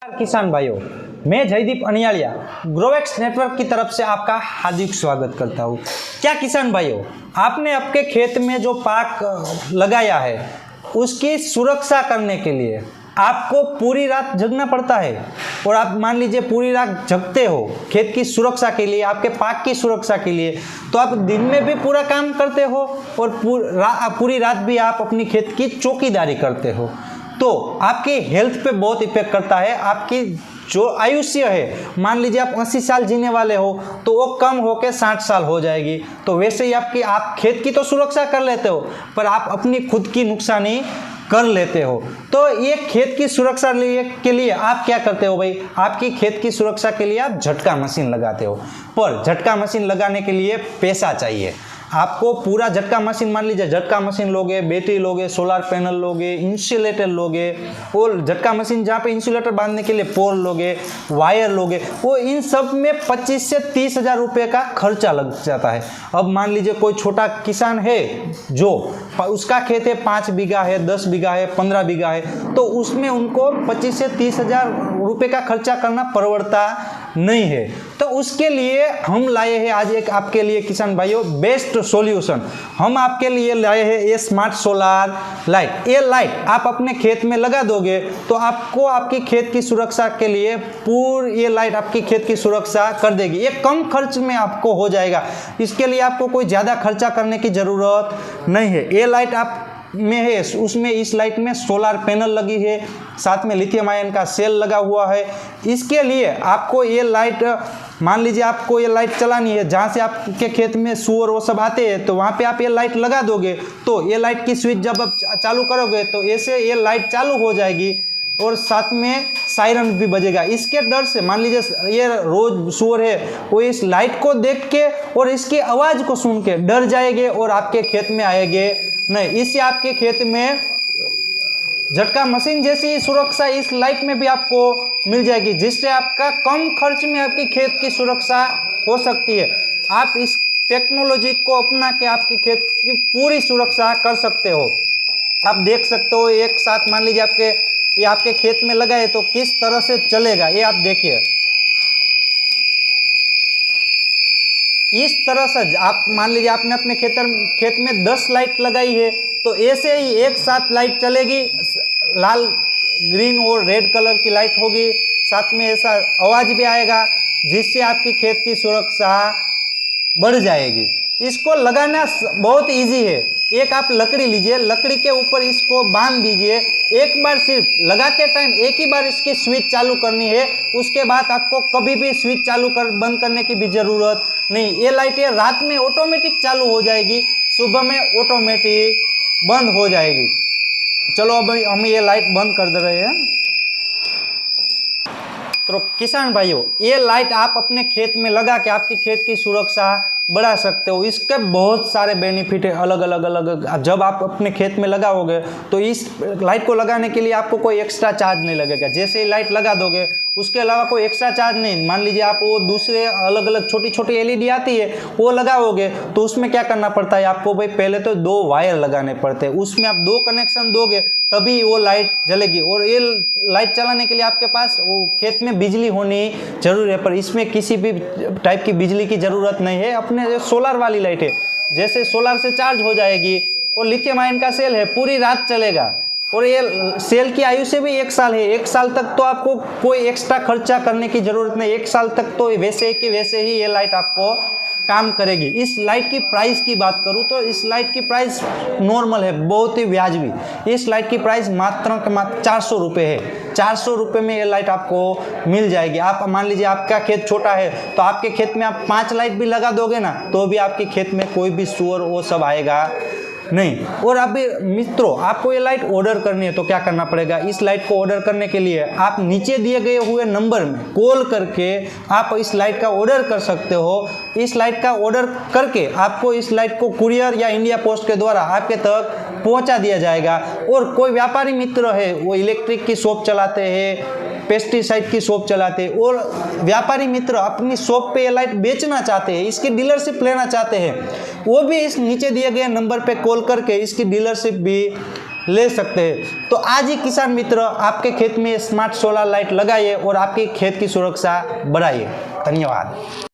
किसान भाइयों, मैं जयदीप अनियालिया ग्रोवेक्स नेटवर्क की तरफ से आपका हार्दिक स्वागत करता हूं। क्या किसान भाइयों, आपने आपके खेत में जो पाक लगाया है उसकी सुरक्षा करने के लिए आपको पूरी रात जगना पड़ता है। और आप मान लीजिए पूरी रात जगते हो खेत की सुरक्षा के लिए, आपके पाक की सुरक्षा के लिए, तो आप दिन में भी पूरा काम करते हो और पूरी रात भी आप अपनी खेत की चौकीदारी करते हो। तो आपकी हेल्थ पे बहुत इफेक्ट करता है। आपकी जो आयुष्य है, मान लीजिए आप 80 साल जीने वाले हो तो वो कम होकर 60 साल हो जाएगी। तो वैसे ही आप खेत की तो सुरक्षा कर लेते हो पर आप अपनी खुद की नुकसानी कर लेते हो। तो ये खेत की सुरक्षा के लिए आप क्या करते हो भाई? आपकी खेत की सुरक्षा के लिए आप झटका मशीन लगाते हो। पर झटका मशीन लगाने के लिए पैसा चाहिए। आपको पूरा झटका मशीन, मान लीजिए झटका मशीन लोगे, बैटरी लोगे, सोलर पैनल लोगे, इंसुलेटर लोगे, और झटका मशीन जहाँ पे इंसुलेटर बांधने के लिए पोल लोगे, वायर लोगे, वो इन सब में 25 से 30 हज़ार रुपये का खर्चा लग जाता है। अब मान लीजिए कोई छोटा किसान है जो उसका खेत है 5 बीघा है, 10 बीघा है, 15 बीघा है, तो उसमें उनको 25 से 30 हज़ार रुपये का खर्चा करना परवड़ता नहीं है। तो उसके लिए हम लाए हैं आज एक आपके लिए किसान भाइयों बेस्ट सॉल्यूशन। हम आपके लिए लाए हैं ये स्मार्ट सोलर लाइट। ये लाइट आप अपने खेत में लगा दोगे तो आपको आपकी खेत की सुरक्षा के लिए ये लाइट आपकी खेत की सुरक्षा कर देगी। ये कम खर्च में आपको हो जाएगा। इसके लिए आपको कोई ज़्यादा खर्चा करने की ज़रूरत नहीं है। ये लाइट आप में है, उसमें इस लाइट में सोलर पैनल लगी है, साथ में लिथियम आयन का सेल लगा हुआ है। इसके लिए आपको ये लाइट, मान लीजिए आपको ये लाइट चलानी है, जहाँ से आपके खेत में सूअर वो सब आते हैं तो वहाँ पे आप ये लाइट लगा दोगे तो ये लाइट की स्विच जब आप चालू करोगे तो ऐसे ये लाइट चालू हो जाएगी और साथ में सायरन भी बजेगा। इसके डर से, मान लीजिए ये रोज सूअर है, वो इस लाइट को देख के और इसकी आवाज़ को सुन के डर जाएंगे और आपके खेत में आएंगे नहीं। इससे आपके खेत में झटका मशीन जैसी सुरक्षा इस लाइट में भी आपको मिल जाएगी, जिससे आपका कम खर्च में आपकी खेत की सुरक्षा हो सकती है। आप इस टेक्नोलॉजी को अपना के आपकी खेत की पूरी सुरक्षा कर सकते हो। आप देख सकते हो एक साथ, मान लीजिए ये आपके खेत में लगा है तो किस तरह से चलेगा ये आप देखिए। इस तरह से आप मान लीजिए आपने अपने खेत में 10 लाइट लगाई है तो ऐसे ही एक साथ लाइट चलेगी, लाल, ग्रीन और रेड कलर की लाइट होगी, साथ में ऐसा आवाज़ भी आएगा जिससे आपकी खेत की सुरक्षा बढ़ जाएगी। इसको लगाना बहुत इजी है। एक आप लकड़ी लीजिए, लकड़ी के ऊपर इसको बांध दीजिए। एक बार सिर्फ लगाते टाइम एक ही बार इसकी स्विच चालू करनी है, उसके बाद आपको कभी भी स्विच बंद करने की भी ज़रूरत नहीं। ये लाइट ये रात में ऑटोमेटिक चालू हो जाएगी, सुबह में ऑटोमेटिक बंद हो जाएगी। चलो अब हम ये लाइट बंद कर दे रहे हैं। तो किसान भाइयों, ये लाइट आप अपने खेत में लगा के आपकी खेत की सुरक्षा बढ़ा सकते हो। इसके बहुत सारे बेनिफिट है अलग अलग। जब आप अपने खेत में लगाओगे तो इस लाइट को लगाने के लिए आपको कोई एक्स्ट्रा चार्ज नहीं लगेगा। जैसे ही लाइट लगा दोगे उसके अलावा कोई एक्स्ट्रा चार्ज नहीं। मान लीजिए आप वो दूसरे अलग अलग छोटी छोटी एलईडी आती है वो लगाओगे तो उसमें क्या करना पड़ता है आपको भाई? पहले तो 2 वायर लगाने पड़ते हैं, उसमें आप 2 कनेक्शन दोगे तभी वो लाइट जलेगी। और ये लाइट चलाने के लिए आपके पास वो खेत में बिजली होनी जरूरी है, पर इसमें किसी भी टाइप की बिजली की ज़रूरत नहीं है। अपने जो सोलर वाली लाइट है, जैसे सोलर से चार्ज हो जाएगी और लिथियम आयन का सेल है, पूरी रात चलेगा। और ये सेल की आयु से भी 1 साल है। 1 साल तक तो आपको कोई एक्स्ट्रा खर्चा करने की ज़रूरत नहीं। 1 साल तक तो वैसे कि वैसे ही ये लाइट आपको काम करेगी। इस लाइट की प्राइस की बात करूं तो इस लाइट की प्राइस नॉर्मल है, बहुत ही वाजिबी। इस लाइट की प्राइस मात्र 400 रुपये है। 400 रुपये में ये लाइट आपको मिल जाएगी। आप मान लीजिए आपका खेत छोटा है तो आपके खेत में आप 5 लाइट भी लगा दोगे ना तो भी आपके खेत में कोई भी सूअर वो सब आएगा नहीं। और अभी मित्रों, आपको ये लाइट ऑर्डर करनी है तो क्या करना पड़ेगा? इस लाइट को ऑर्डर करने के लिए आप नीचे दिए गए हुए नंबर में कॉल करके आप इस लाइट का ऑर्डर कर सकते हो। इस लाइट का ऑर्डर करके आपको इस लाइट को कुरियर या इंडिया पोस्ट के द्वारा आपके तक पहुंचा दिया जाएगा। और कोई व्यापारी मित्र है, वो इलेक्ट्रिक की शॉप चलाते हैं, पेस्टिसाइड की शॉप चलाते हैं और व्यापारी मित्र अपनी शॉप पे ये लाइट बेचना चाहते हैं, इसकी डीलरशिप लेना चाहते हैं, वो भी इस नीचे दिए गए नंबर पे कॉल करके इसकी डीलरशिप भी ले सकते हैं। तो आज ही किसान मित्र आपके खेत में स्मार्ट सोलर लाइट लगाइए और आपके खेत की सुरक्षा बढ़ाइए। धन्यवाद।